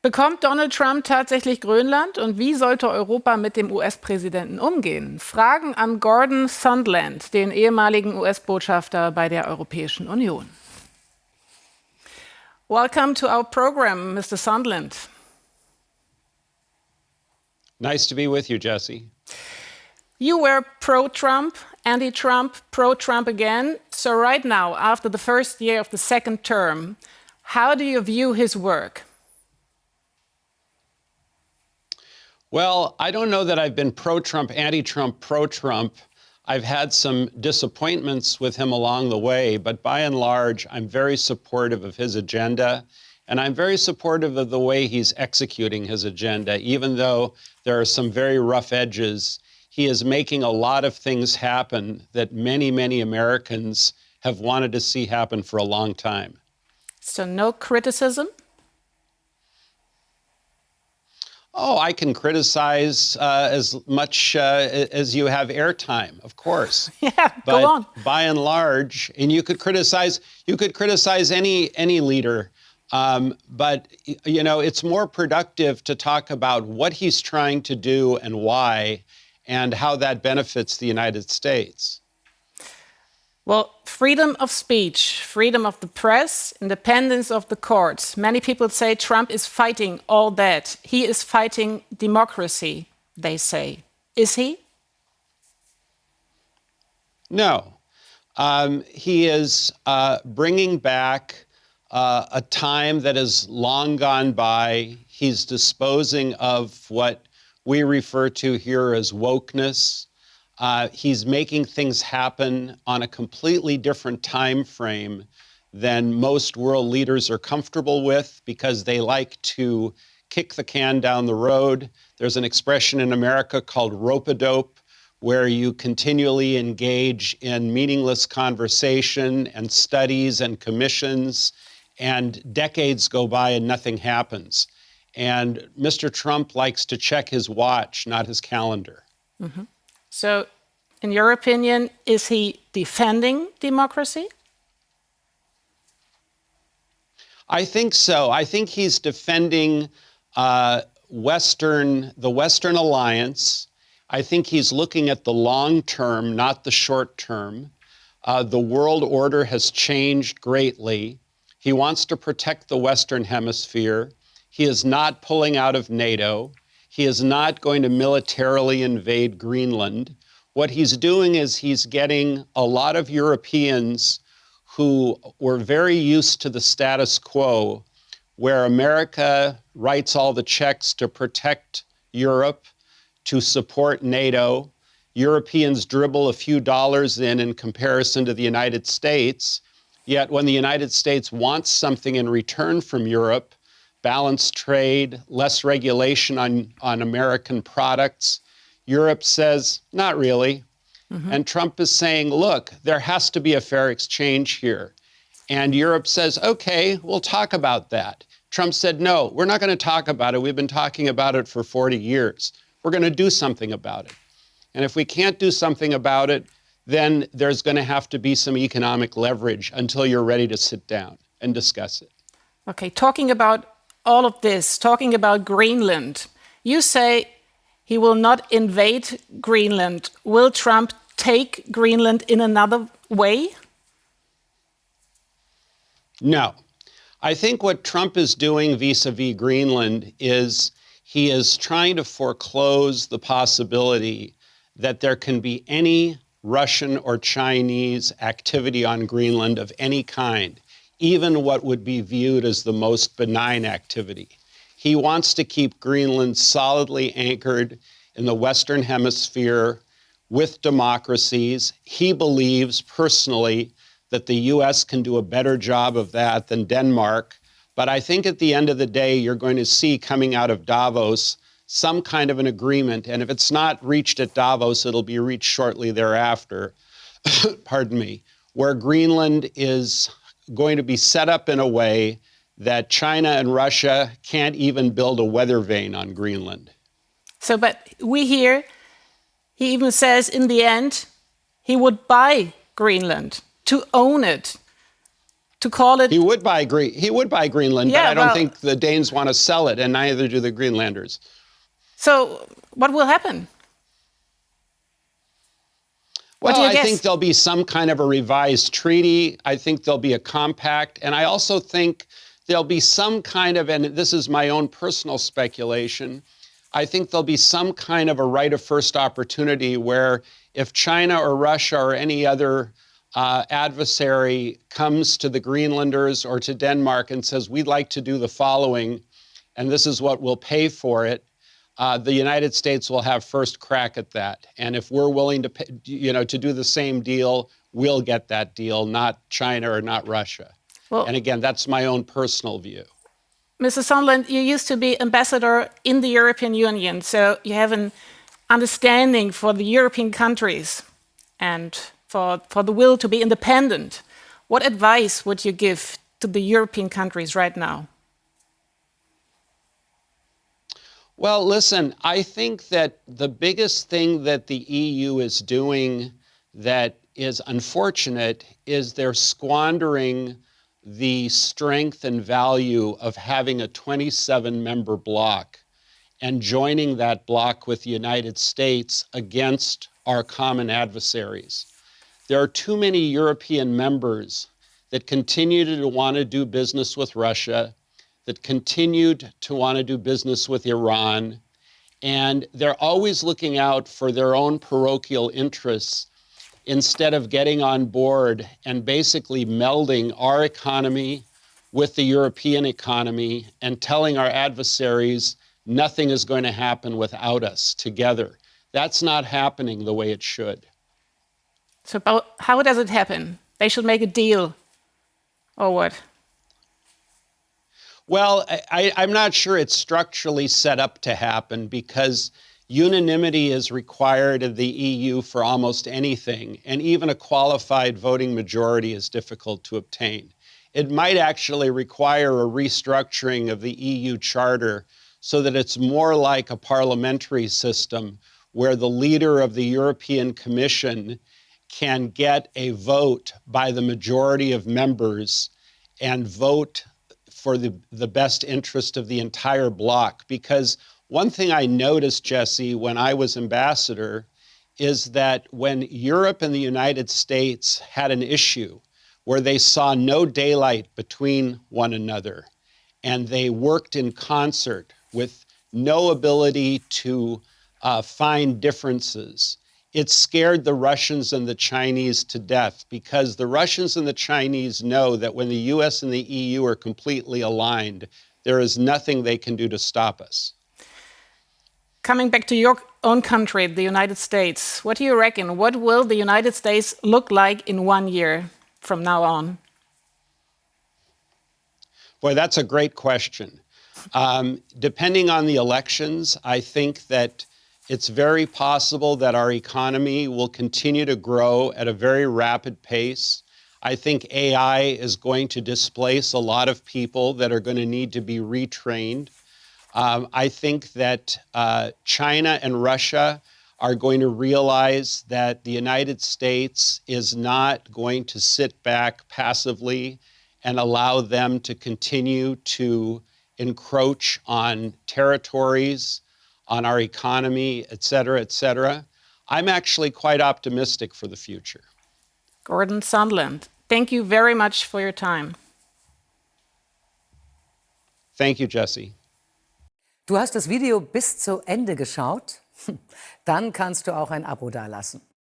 Bekommt Donald Trump tatsächlich Grönland und wie sollte Europa mit dem US-Präsidenten umgehen? Fragen an Gordon Sondland, den ehemaligen US-Botschafter bei der Europäischen Union. Welcome to our program, Mr. Sondland. Nice to be with you, Jesse. You were pro-Trump, anti-Trump, pro-Trump again. So right now, after the first year of the second term, how do you view his work? Well, I don't know that I've been pro-Trump, anti-Trump, pro-Trump. I've had some disappointments with him along the way, but by and large, I'm very supportive of his agenda, and I'm very supportive of the way he's executing his agenda. Even though there are some very rough edges, he is making a lot of things happen that many, many Americans have wanted to see happen for a long time. So no criticism? Oh, I can criticize as much as you have airtime, of course. Yeah, but go on. By and large, and you could criticize any leader, but you know it's more productive to talk about what he's trying to do and why, and how that benefits the United States. Well, freedom of speech, freedom of the press, independence of the courts. Many people say Trump is fighting all that. He is fighting democracy, they say. Is he? No. He is bringing back a time that is long gone by. He's disposing of what we refer to here as wokeness. He's making things happen on a completely different time frame than most world leaders are comfortable with because they like to kick the can down the road. There's an expression in America called rope-a-dope, where you continually engage in meaningless conversation and studies and commissions, and decades go by and nothing happens. And Mr. Trump likes to check his watch, not his calendar. Mm-hmm. So, in your opinion, is he defending democracy? I think so. I think he's defending the Western alliance. I think he's looking at the long term, not the short term. The world order has changed greatly. He wants to protect the Western Hemisphere. He is not pulling out of NATO. He is not going to militarily invade Greenland. What he's doing is he's getting a lot of Europeans who were very used to the status quo, where America writes all the checks to protect Europe, to support NATO. Europeans dribble a few dollars in comparison to the United States. Yet when the United States wants something in return from Europe, balanced trade, less regulation on American products, Europe says, not really. Mm-hmm. And Trump is saying, look, there has to be a fair exchange here. And Europe says, okay, we'll talk about that. Trump said, no, we're not going to talk about it. We've been talking about it for 40 years. We're going to do something about it. And if we can't do something about it, then there's going to have to be some economic leverage until you're ready to sit down and discuss it. Okay, talking about all of this, talking about Greenland, you say he will not invade Greenland. Will Trump take Greenland in another way? No. I think what Trump is doing vis-a-vis Greenland is he is trying to foreclose the possibility that there can be any Russian or Chinese activity on Greenland of any kind, even what would be viewed as the most benign activity. He wants to keep Greenland solidly anchored in the Western Hemisphere with democracies. He believes personally that the US can do a better job of that than Denmark. But I think at the end of the day, you're going to see coming out of Davos some kind of an agreement. And if it's not reached at Davos, it'll be reached shortly thereafter, pardon me, where Greenland is going to be set up in a way that China and Russia can't even build a weather vane on Greenland. So, but we hear, he even says in the end, he would buy Greenland to own it. to call it. He would buy Greenland, Yeah, but I don't well, think the Danes want to sell it, and neither do the Greenlanders. So what will happen? What do Well, you I guess? think there'll be some kind of a revised treaty. I think there'll be a compact. And I also think there'll be some kind of, and this is my own personal speculation, I think there'll be some kind of a right of first opportunity where if China or Russia or any other adversary comes to the Greenlanders or to Denmark and says, we'd like to do the following, and this is what we'll pay for it, the United States will have first crack at that. And if we're willing to pay, to do the same deal, we'll get that deal, not China or not Russia. Well, and again, that's my own personal view. Mr. Sondland, you used to be ambassador in the European Union, so you have an understanding for the European countries and for the will to be independent. What advice would you give to the European countries right now? Well, listen, I think that the biggest thing that the EU is doing that is unfortunate is they're squandering the strength and value of having a 27-member bloc and joining that bloc with the United States against our common adversaries. There are too many European members that continue to want to do business with Russia, that continued to want to do business with Iran, and they're always looking out for their own parochial interests instead of getting on board and basically melding our economy with the European economy and telling our adversaries nothing is going to happen without us together. That's not happening the way it should. So how does it happen? They should make a deal, or what? Well, I'm not sure it's structurally set up to happen because unanimity is required of the EU for almost anything, and even a qualified voting majority is difficult to obtain. It might actually require a restructuring of the EU Charter so that it's more like a parliamentary system where the leader of the European Commission can get a vote by the majority of members and vote for the best interest of the entire bloc. Because one thing I noticed, Jesse, when I was ambassador, is that when Europe and the United States had an issue where they saw no daylight between one another, and they worked in concert with no ability to find differences, it scared the Russians and the Chinese to death, because the Russians and the Chinese know that when the US and the EU are completely aligned, there is nothing they can do to stop us. Coming back to your own country, the United States, what do you reckon? What will the United States look like in 1 year from now on? Boy, that's a great question. Depending on the elections, I think that it's very possible that our economy will continue to grow at a very rapid pace. I think AI is going to displace a lot of people that are going to need to be retrained. I think that China and Russia are going to realize that the United States is not going to sit back passively and allow them to continue to encroach on territories, on our economy, et cetera, et cetera. I'm actually quite optimistic for the future. Gordon Sondland, thank you very much for your time. Thank you, Jesse. Du hast das Video bis zu Ende geschaut? Dann kannst du auch ein Abo dalassen.